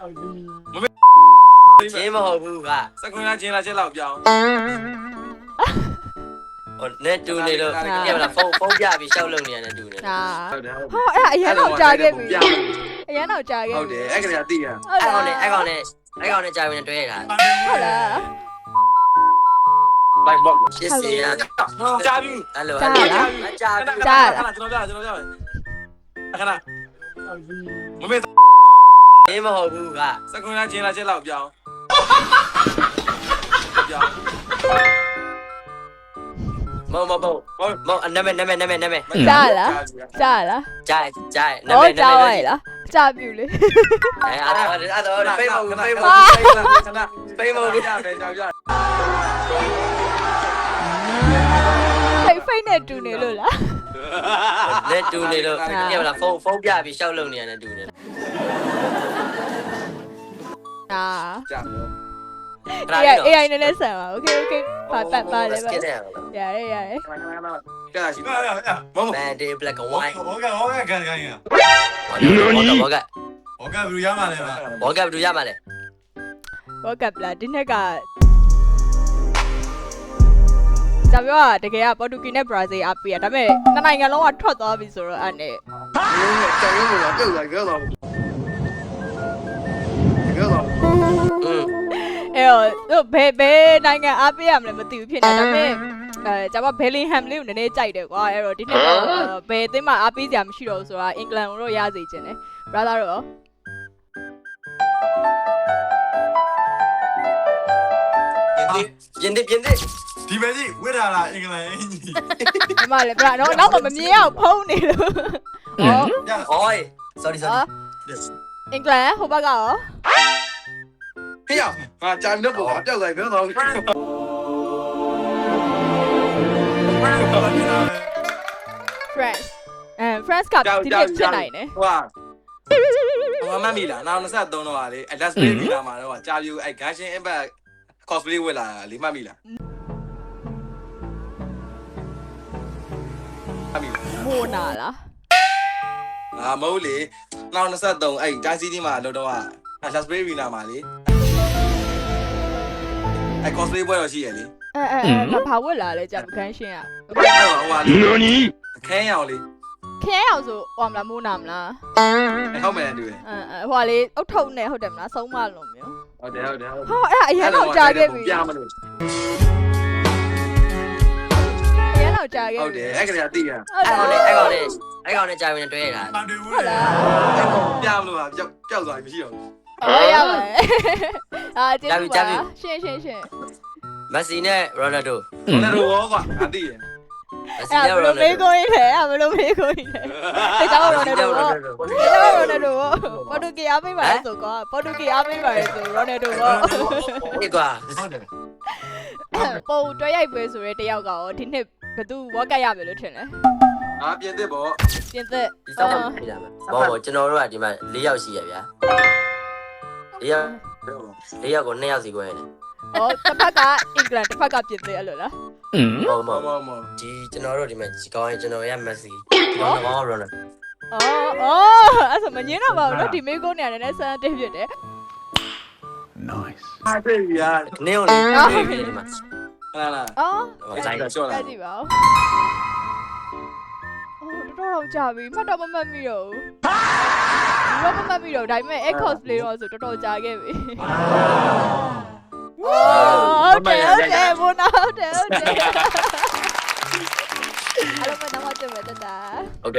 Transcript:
ချင်းမဟုတ်ဘူးကစကွန်လာချင်းလာချက်လောက်ပြောင်းဟိုနဲ့တူနေလို့ပြမလားဖုန်းပြပြီးရှောက်လုံနေရတယ်တူနေဟာဟုတ်အဲ့အရင်တော့ကြာခဲ့ပြီအရင်တော့ကြာခဲ့ဟုတ်တယ်အဲ့ကလေးကတိရအဲ့ကောင်နဲ့ကြာဝင်တွဲရတာဟုတ်လား လိုက်ဘော့ရှစ်စီရကြာပြီအဲ့လိုကြာပြီကျွန်တော်ခဏမမေချင်းမဟုတ်ဘူးကစကွန်လာချင်းလာချက်လောက်ပြောင်းမောနမဲကြာလားကြာလားနမဲကြာရလားကြာပြီလေအဲ့တော့ဖိမဖိနဲ့တူနေလို့လားနဲ့တူနေလို့ပြမလားဖုန်းပြပြီးရှောက်လုံနေရတယ်တူနေAI နဲ့လည်းဆန်ပါ Okay ပါလေပါရတယ်ကြာရှိမန်ဒေး black and white ဘောကကန်ကန်ရဘောကဘယ်လိုရမှာလဲဘောကဘယ်လိုရမှာလဲ ဘောကပလာဒီနေ့ကဒါပြောတာတကယ်ကပေါ်တူဂီနဲ့ဘရာဇီးအပီးရဒါပေမဲ့နှစ်နိုင်ငံလုံးကထွက်သွားပြီဆိုတော့အဲ့နဲ့ကြာရုံးတော့ပြုတ်လာခဲ့တော့အဲ့တော့ဘယ်နိုင်ငံအပီးရမလဲမသိဘူးဖြစ်နေဒါပေမဲ့ကျွန်မဘယ်လင်ဟမ်လေးကိုနည်းနည်းကြိုက်တယ်ကွာအဲ့တော့ဒီနေ့တော့ဘယ်အသင်းမှအပီးစရာမရှိတော့ဘူးဆိုတာအင်္ဂလန်ကိုတော့ရစေချင်တယ်ဘရာသာတော့ပြင်သစ်ဒီမကြီးဝစ်ထားလားအင်္ဂလန်အင်ကြီးဒီမှာလေဘရာတော့မမြင်ရဖုံးနေလို့ဟော sorry အင်္ဂလန်ဟိုဘက်ကရောဟေ့ရငါကြာနေတော့ပြောက်လာခဲ့တော့ France France ကဒီနေ့ဖြစ်နိုင်တယ်ဟိုမမီလာနောက်23တော့ဟာလေ Last Day မီလာမှာတော့ကြာပြူအဲ့ Genshin Impact cosplay ဝတ်လာတာလေးမှတ်မိလားမိုးနာလားမဟုတ်လေနောက်23အဲ့တိုင်းစီးတီးမှာလောတော့က Last Day မီလာမှာလေအဲ့ cosplay ပွဲတော့ရှိရလေဘာဝတ်လာလဲကြာပကန်းရှင်းอ่ะဟိုဟာလေခင်းရောင်လေခင်းရောင်ဆိုဟောမလားမိုးနာမလားဟုတ်မယ်တူတယ်ဟိုလေအုတ်ထုံနဲ့ဟုတ်တယ်မလားဆုံးမလုံးမျိုးဟုတ်တယ်ဟောအဲ့အရင်တော့ကြာခဲ့ပြီပြမလို့အရင်တော့ကြာခဲ့ပြီဟုတ်တယ်အဲ့ကလေးကတိရအဲ့ကောင်နဲ့ကြာဝင်တွဲရတာဟုတ်လားပြမလို့ပျောက်သွားပြီမရှိတော့ဘူးရပါကျေးဇူးပါရှင်းမက်ဆီနဲ့ရိုနယ်ဒိုရောကွာအတိရဘယ်လိုမေးကိုင်းလဲဘယ်လိုမေးကိုင်းလဲတေချာရိုနယ်ဒိုပေါ်တူဂီအားပေးပါလေဆိုကွာပေါ်တူဂီအားပေးပါလေဆိုရိုနယ်ဒိုပေါ့ဒီကွာဟုတ်တယ်ပုံတွဲရိုက်ပွဲဆိုရဲတယောက်ကရောဒီနှစ်ဘယ်သူဝက်ကရမယ်လို့ထင်လဲပြင်သစ်ပေါ့ပြင်သစ်ဒီစောက်ပါပြလာမယ်ဘောကျွန်တော်တို့ကဒီမှာ4ယောက်ရှိရဗျာ4ယောက်ကို2ယောက်စီခွဲရတယ်တစ်ဖက်ကအင်္ဂလန်တစ်ဖက်ကပြင်သစ်အဲ့လိုလားမဒီကျွန်တော်တို့ဒီမှာဒီကောင်းရင်ကျွန်တော်ရမက်ဆီဒီကောင်းတော့ရောနော်အဲ့ဆိုမငင်းတော့ပါဘူးနော်ဒီမေကုန်းနေရတယ်နဲ့ဆန်းတိတ်ဖြစ်တယ် nice အားပြေးရနေဦးလေဒီမှာဟာလားဆိုင်တော့ရှော့လာကြည့်ပါဦးတော်ကြာပြီမှတ်တော့မမှတ်မိတော့ဘူးဘာမှမမှတ်မိတော့ဒါပေမဲ့ X cosplay တော့ဆိုတော်ကြာခဲ့ပြီဟုတ်တယ်ဘုနာဟုတ်တယ်အားလုံးမနာမကျမဲ့တာโอเค